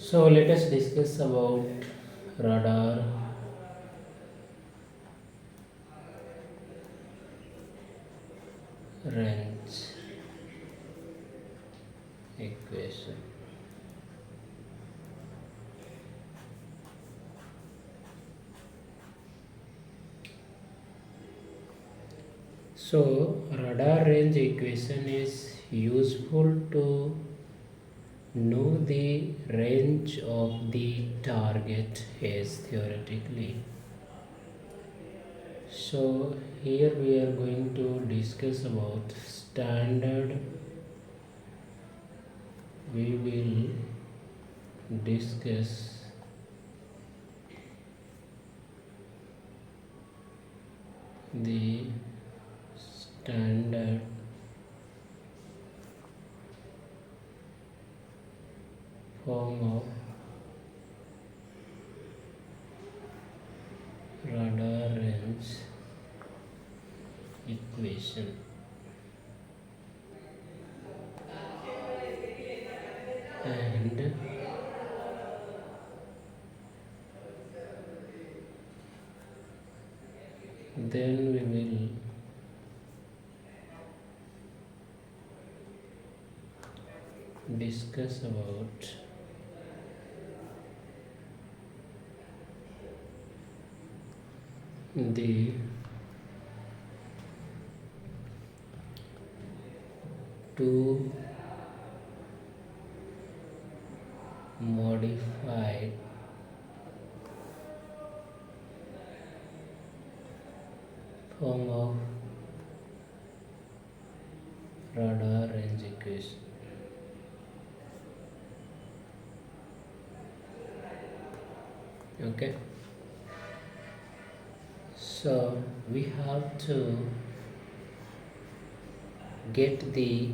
So let us discuss about radar range equation. So radar range equation is useful to know the range of the target is theoretically. So here we are going to discuss about standard. We will discuss the standard form of radar range equation. And then we will discuss about the two modified form of radar range equation. Okay, so we have to get the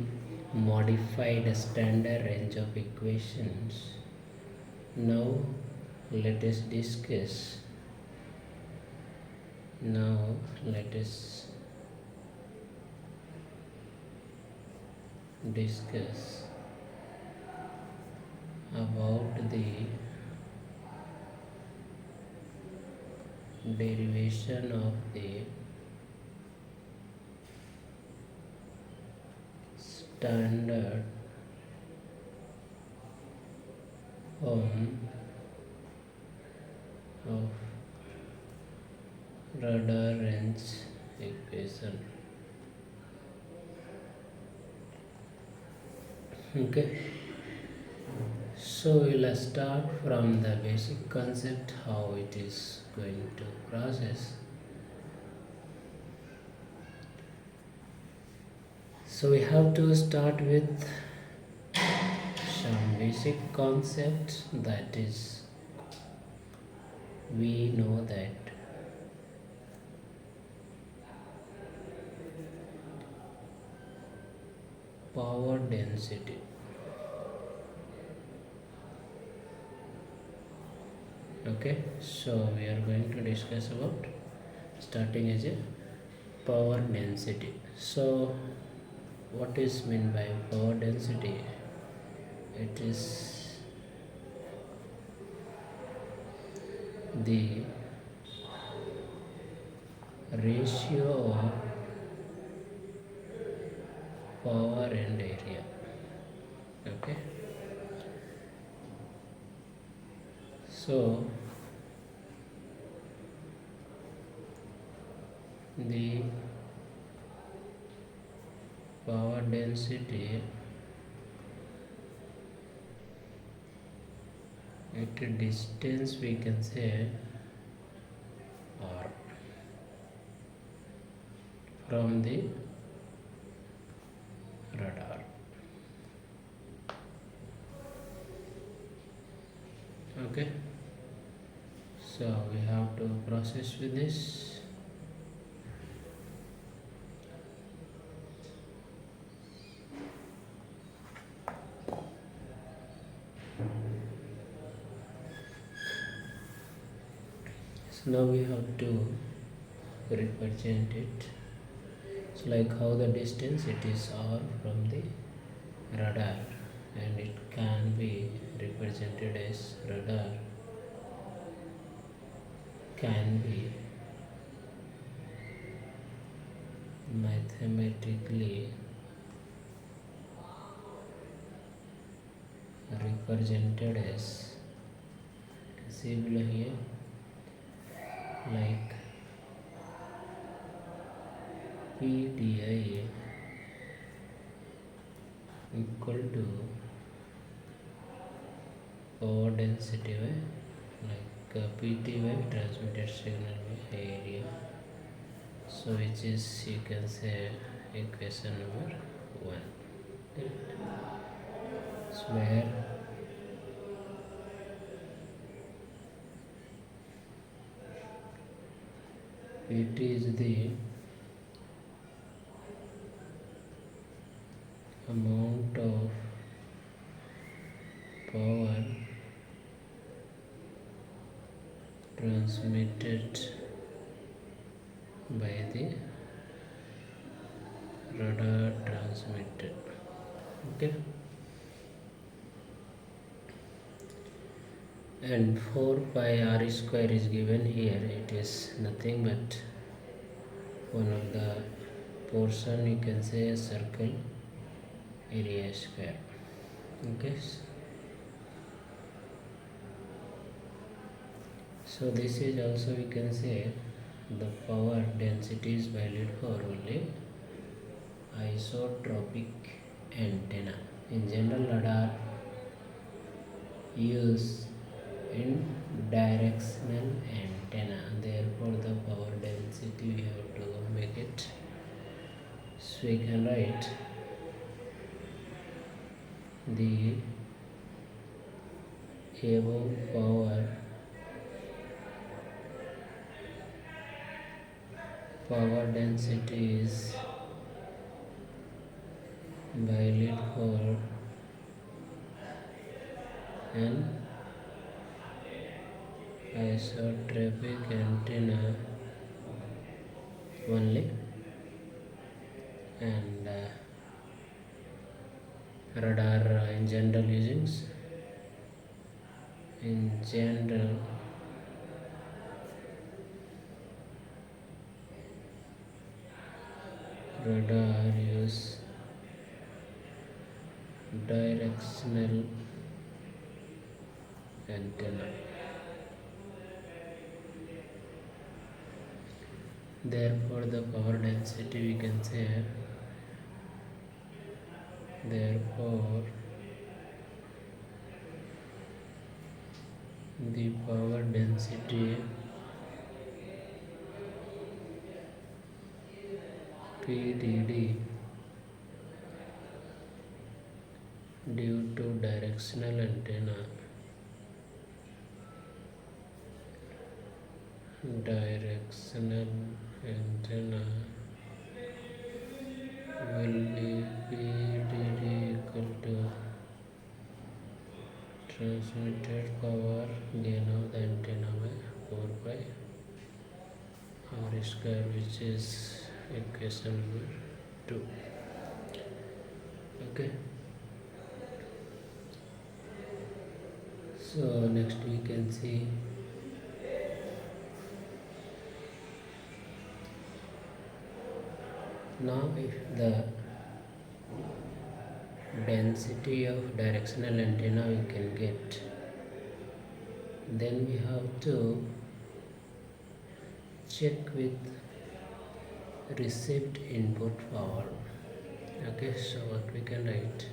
modified standard range of equations. Now let us discuss about the derivation of the standard form of radar range equation. Okay, so we'll start from the basic concept how it is going to process. So we have to start with some basic concept, that is, we know that power density okay, so we are going to discuss about starting as a power density. So what is meant by power density? It is the ratio of power and area. Okay, so the power density at a distance, we can say r from the radar. Okay, so we have to process with this. So now we have to represent it. So like how the distance, it is r from the radar, and it can be represented as radar, can be mathematically represented as, see below here, like PDI equal to power density by, like PT by transmitted signal by area. So which is, you can say, equation number 1. Right? So where PT is the amount of power transmitted by the radar transmitter. Okay, and 4 pi r square is given here. It is nothing but one of the portion, you can say, a circle area square. Okay, so this is also, we can say, the power density is valid for only isotropic antenna. In general, radar use in directional antenna, therefore the power density we have to make it. So we can write the above power density is valid for an isotropic antenna only, and radar in general usings, in general radar use directional antenna. Therefore the power density, we can say, therefore the power density PDD due to directional antenna will be PDD equal to transmitted power gain of the antenna by 4 pi r square, which is equation number 2. Okay, so next we can see now if the density of directional antenna we can get, then we have to check with received input power. Okay, so what we can write,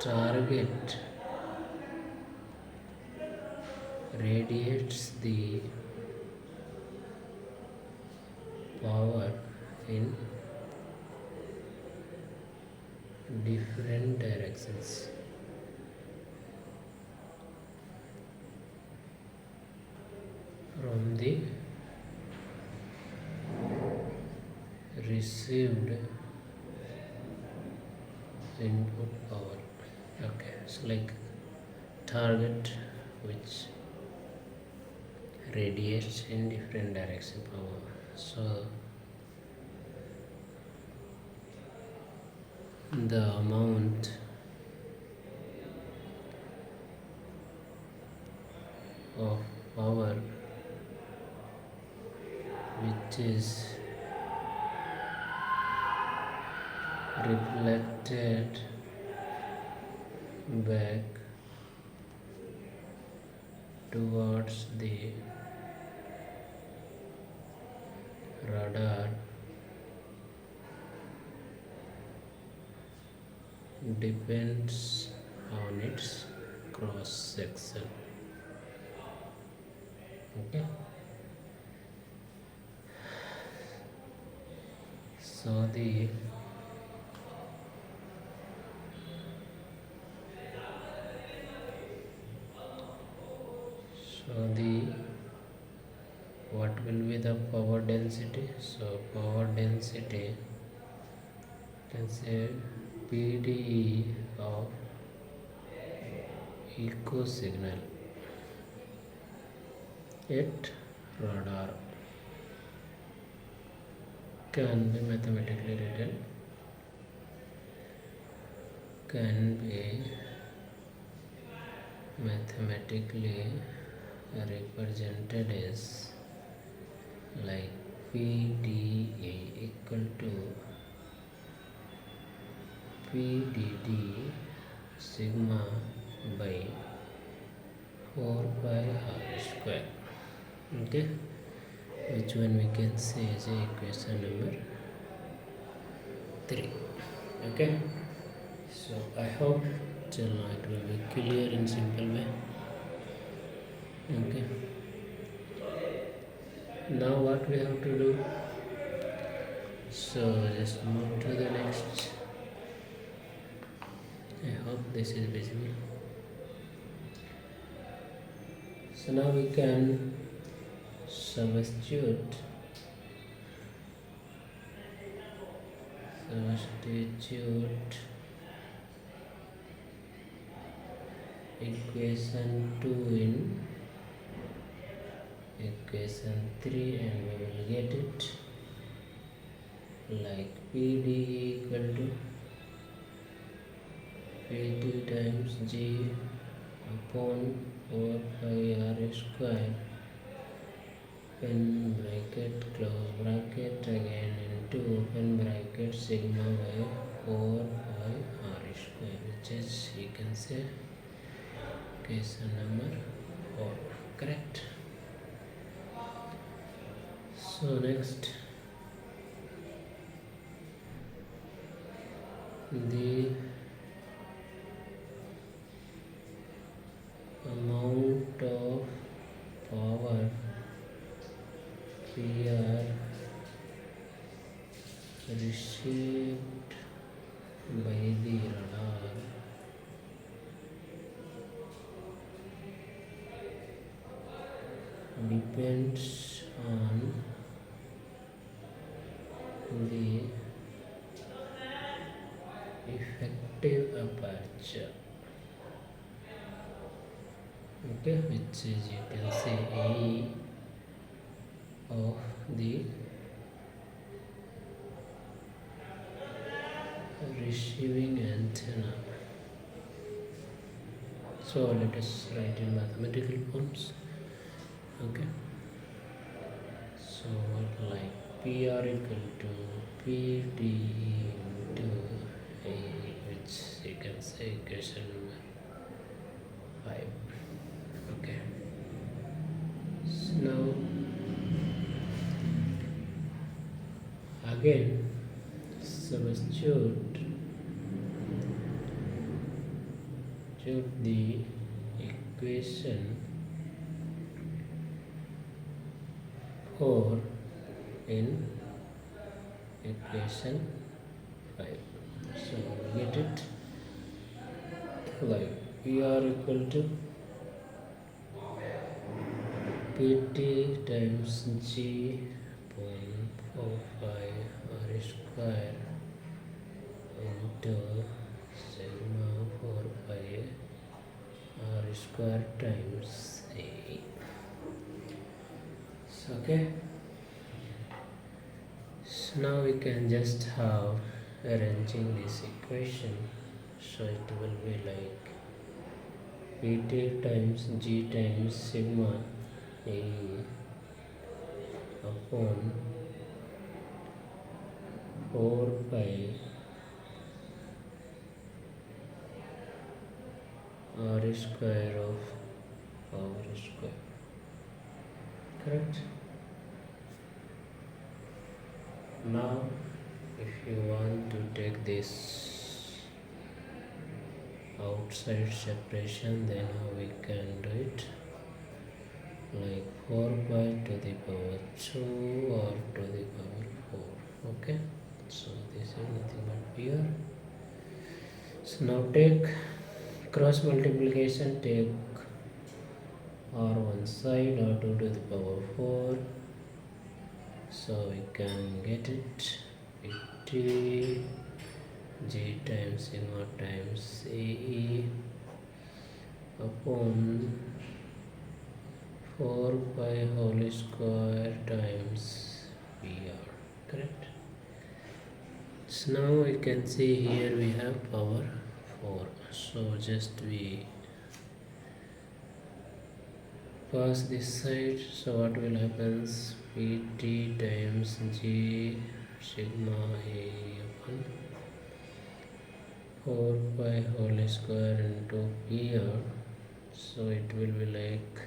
target radiates the power in different directions. From the received input power. Okay, so like target which radiates in different direction power. So the amount of power which is reflected back towards the radar depends on its cross section. Okay, so the what will be the power density? So power density, can say PDE of echo signal at radar can be mathematically written, can be mathematically represented as like PDA equal to PDD sigma by 4 pi r square. Okay, which one we can say is equation number 3. Okay, so I hope till now it will be clear in simple way. Okay, now what we have to do, so just move to the next. I hope this is visible. So now we can substitute equation 2 in equation 3 and we will get it like PD equal to PT times G upon 4 pi r square, open bracket, close bracket, again into open bracket, sigma by 4 pi r square, which is, you can say, equation number 4. Correct. So next, the amount of power we are received by the radar depends on the effective aperture. Okay, which is, you can say, A of the receiving antenna. So let us write in mathematical forms. Okay, so like PR equal to PD into A, which you can say equation number 5. Okay, so now again substitute the equation 4 in equation 5. So get it like PR equal to PT times G upon 4 pi r square into sigma 4 pi r square times A. So, okay, so now we can just have arranging this equation, so it will be like Pt times G times sigma A upon 4 pi r square of power square. Correct? Now if you want to take this outside separation, then how we can do it, like 4 pi to the power 2 or to the power 4. Okay, so this is nothing but here. So now take cross multiplication, take r one side, or 2 to the power 4, so we can get it 50 G times sigma times AE upon 4 pi whole square times PR. Correct? So now we can see here we have power 4. So just we pass this side. So what will happen? Pt times G sigma A upon 4 pi whole square into PR. So it will be like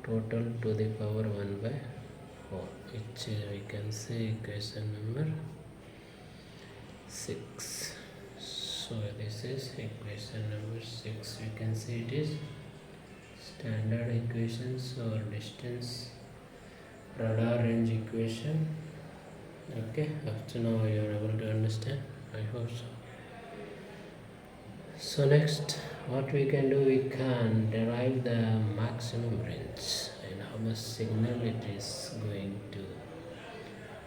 total to the power 1 by 4, which we can say equation number 6. So this is equation number 6. We can see it is standard equations or distance radar range equation. Okay, up to now you are able to understand, I hope so. So next, what we can do, we can derive the maximum range and how much signal it is going to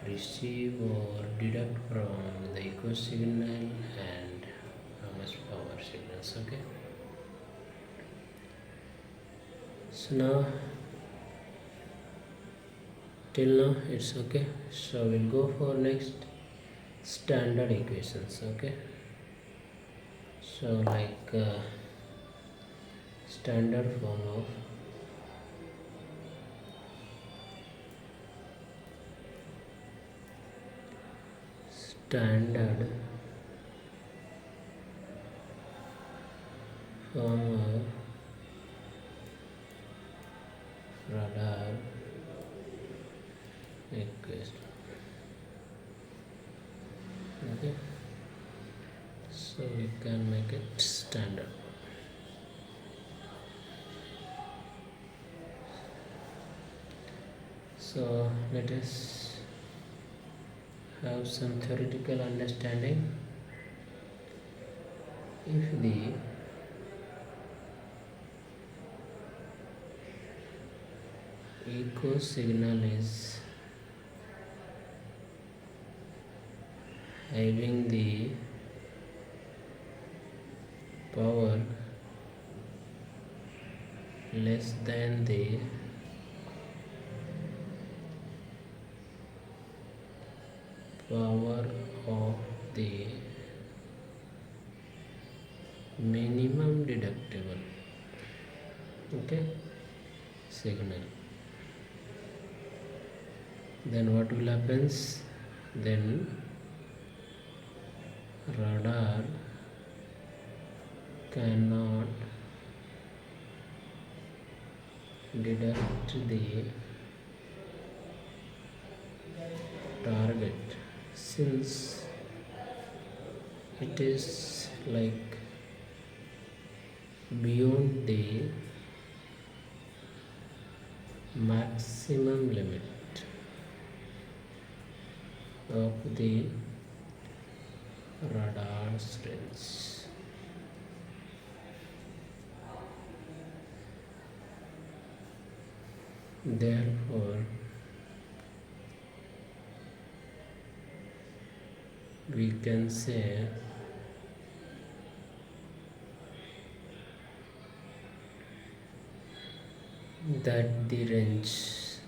receive or deduct from the echo signal and how much power signals. Okay, so now till now it's okay. So we'll go for next standard equations. Okay, so like standard form of standard form of radar equation. Okay, so we can make it standard. So let us have some theoretical understanding. If the echo signal is having the power less than the power of the minimum deductible, okay, signal, then what will happen? Then radar cannot deduct the target, since it is like beyond the maximum limit of the radar's range. Therefore, we can say that the range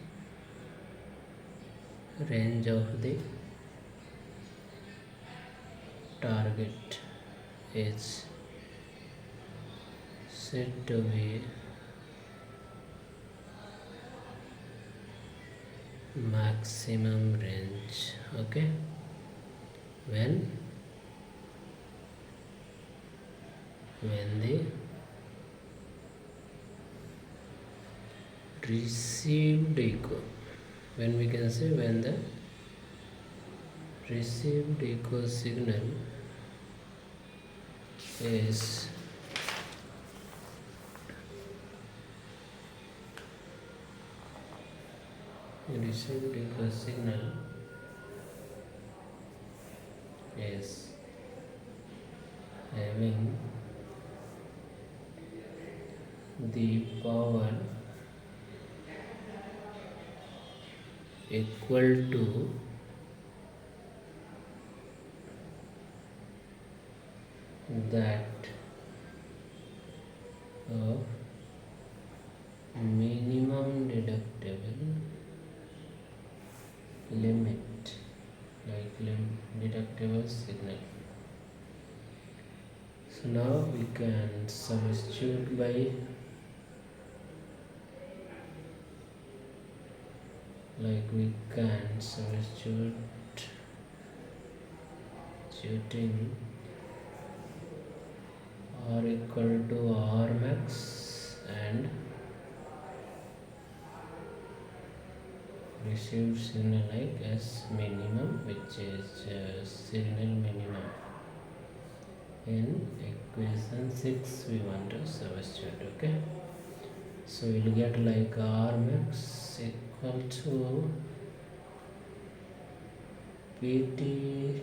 of the target is said to be maximum range. Okay, when the received echo, when we can say when the received echo signal is received echo signal is having the power equal to that of minimum deductible limit, like deductible signal. So now we can substitute by substituting R equal to R max and received signal like S minimum, which is signal minimum. In equation 6 we want to substitute. Okay, so we'll get like R max equal to PT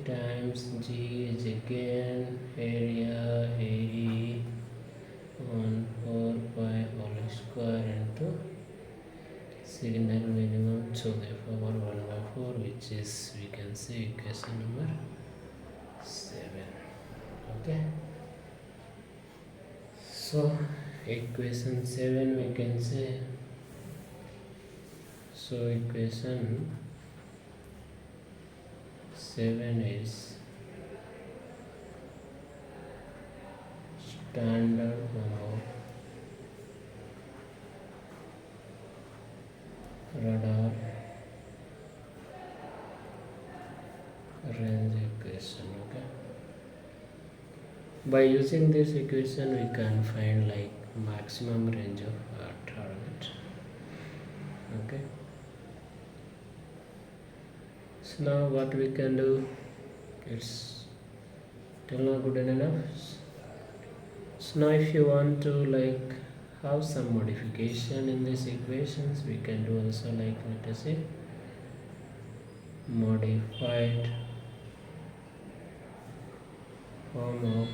times G is again area AE on 4 pi whole square into signal minimum, so therefore 1/4, which is, we can say, equation number 7. Okay, so equation 7 we can say, so equation 7 is standard form of radar range equation. Okay, by using this equation we can find like maximum range of target. Okay, so now what we can do, it's still not good enough. So now if you want to like have some modification in these equations, we can do also, like, let us say modified form of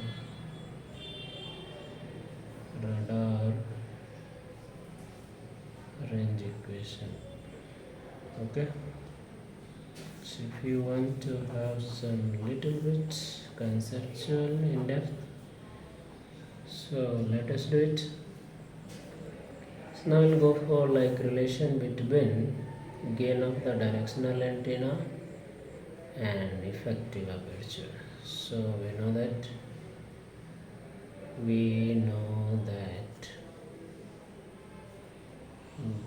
radar range equation. Okay, so if you want to have some little bit conceptual in depth, so let us do it. So now we'll go for like relation between gain of the directional antenna and effective aperture. So we know that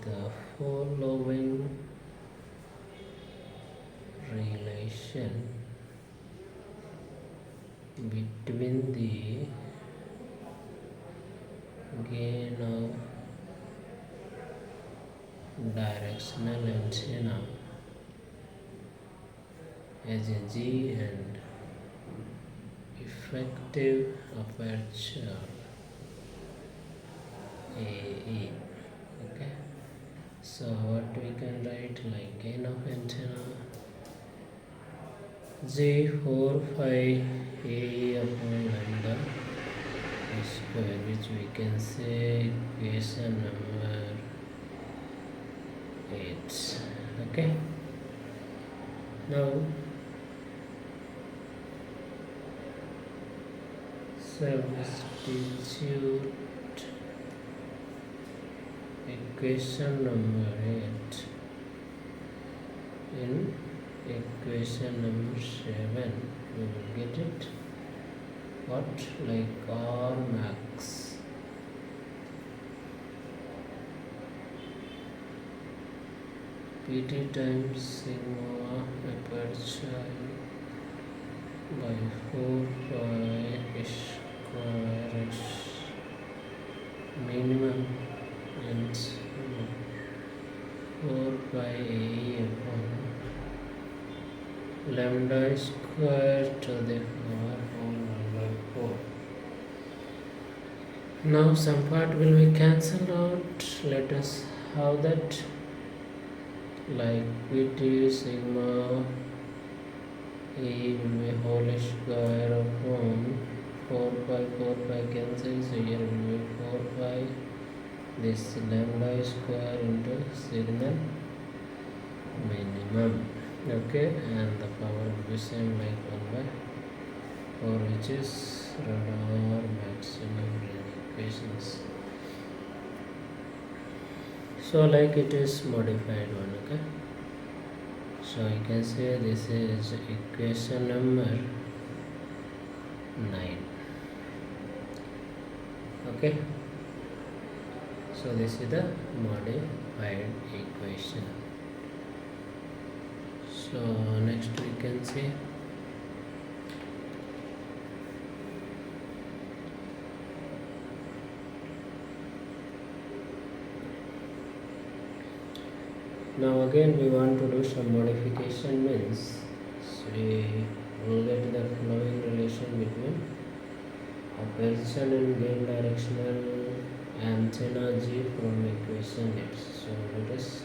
the following relation between the gain of directional antenna as a G and effective aperture AE. Okay, so what we can write, like gain of antenna J45 AE upon lambda square, which we can say equation number 8. Okay, now substitute equation number 8 in equation number 7, we will get it. what, like R max. PT times sigma aperture by 4 pi square is minimum and 4 pi A upon lambda square to the power whole 1 by 4. Now some part will be cancelled out. Let us have that, like PT sigma A will be whole square upon 4 pi cancel, so here will be 4 pi this lambda square into signal minimum. Okay, and the power will be same like 1 by 4, which is radar maximum range equations. So like it is modified one. Okay, so you can say this is equation number 9. Okay, so this is the modified equation. So next we can see now again we want to do some modification, means we will get the following relation between aperture and gain directional antenna G from equation X. So let us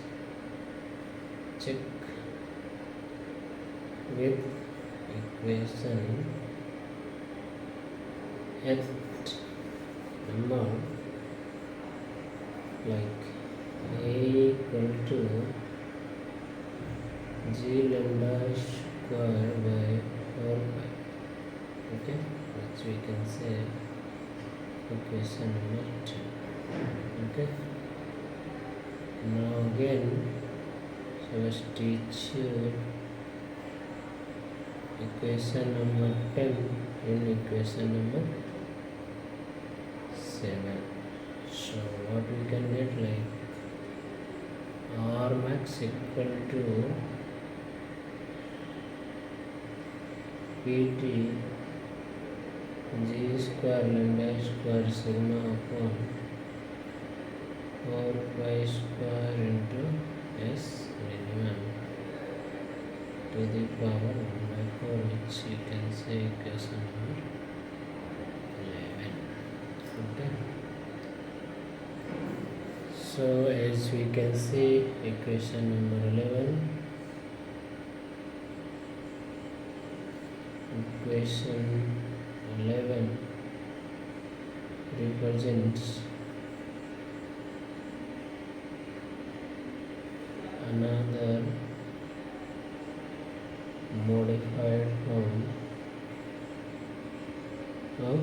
check with equation F number, like A equal to G lambda square by 4 pi. Okay, which we can say equation number 2. Okay, now again, so let's teach you equation number 10 in equation number 7. So what we can get, like R max equal to PT G square lambda square sigma upon 4 pi square into S minimum to the power 1 by 4, which you can say equation number 11. Okay, so as we can see equation number 11, equation 11 represents another modified form of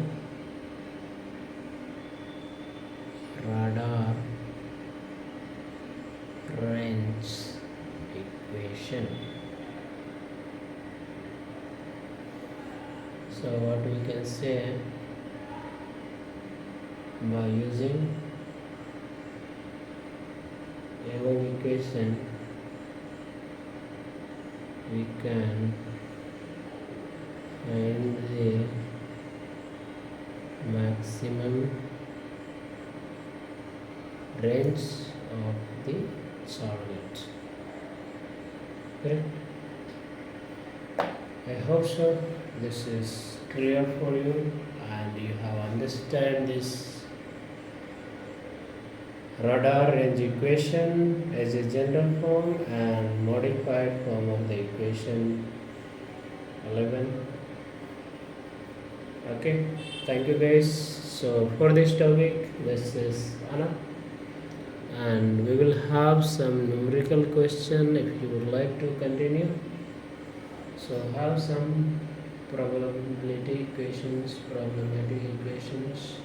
radar range equation. So what we can say, by using above equation we can find the maximum range of the target. Correct? I hope so. This is clear for you and you have understand this radar range equation as a general form and modified form of the equation 11. Okay, thank you guys. So for this topic, this is Anna, and we will have some numerical question if you would like to continue. So have some probability equations, problematic equations.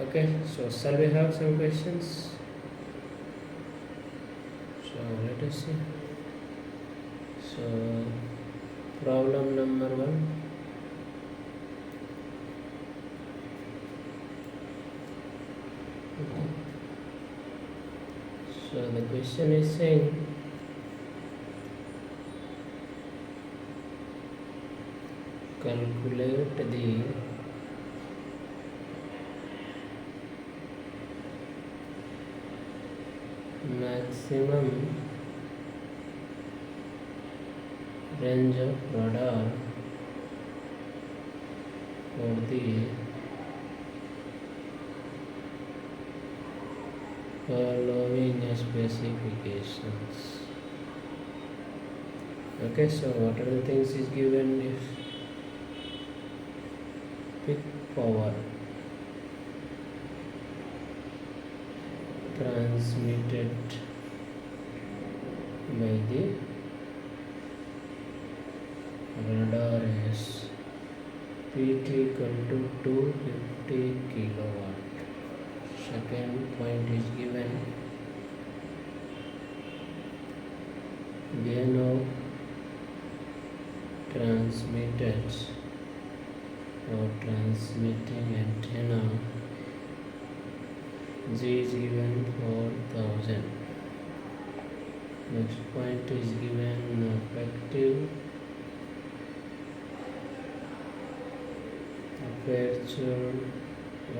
Okay, so shall we have some questions? So let us see. So problem number 1. Okay. So the question is saying calculate the maximum range of radar for the following specifications. Okay, so what are the things is given? If peak power transmitted by the radar is PT equal to 250 kilowatt. Second point is given gain of transmitted or transmitting antenna G is given 4000. Next point is given effective aperture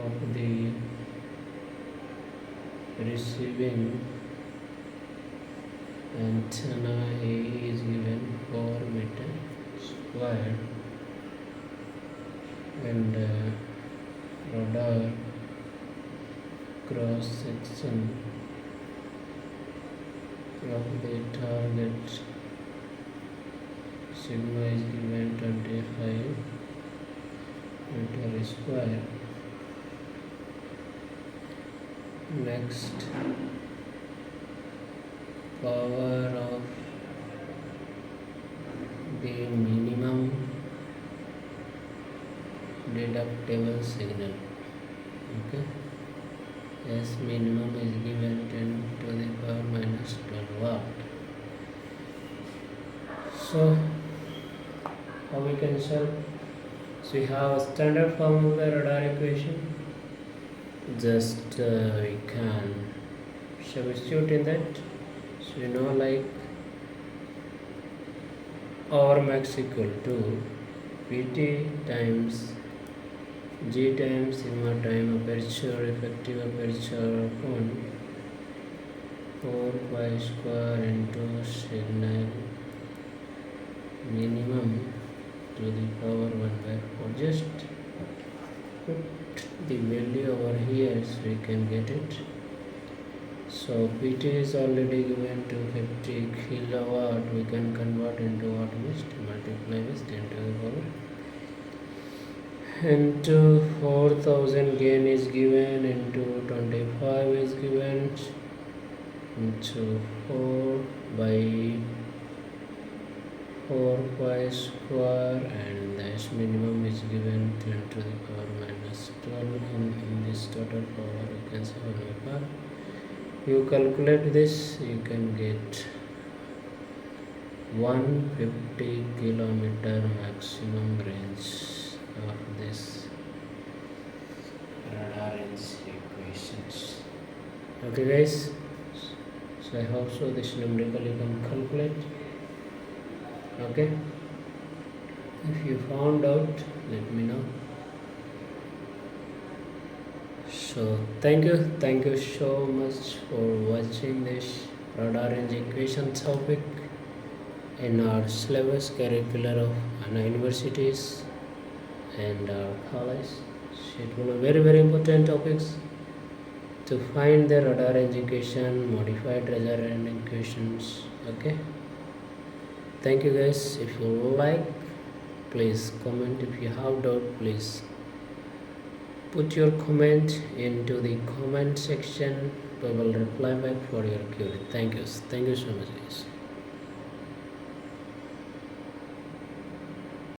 of the receiving antenna A is given 4 meter square, and radar cross section of the target sigma is given 25 meter square. Next, power of the minimum deductible signal. Okay, S minimum is given 10 to the power minus 12 watt. So how we can solve? So we have a standard form of the radar equation. Just we can substitute in that. So you know, like R max equal to PT times G times sigma time aperture effective aperture upon 4 pi square into signal minimum to the power 1 by 4. Just put the value over here so we can get it. So PT is already given to 50 kilowatt. We can convert into watt, means multiply with 10 to the power. Into 4000 gain is given, into 25 is given, into 4 by 4 pi square, and the S minimum is given 10 to the power minus 12, and in this total power you can say 1 by 5. You calculate this, you can get 150 kilometer maximum range of this radar equations. Okay guys, so I hope so this numerical you can calculate. Okay, if you found out, let me know. So thank you so much for watching this radar equation topic in our syllabus curricular of Anna universities and our college. So it will be very important topics to find the radar equation, modified radar equations. Okay, thank you guys. If you like, please comment. If you have doubt, please put your comment into the comment section. We will reply back for your query. Thank you so much guys.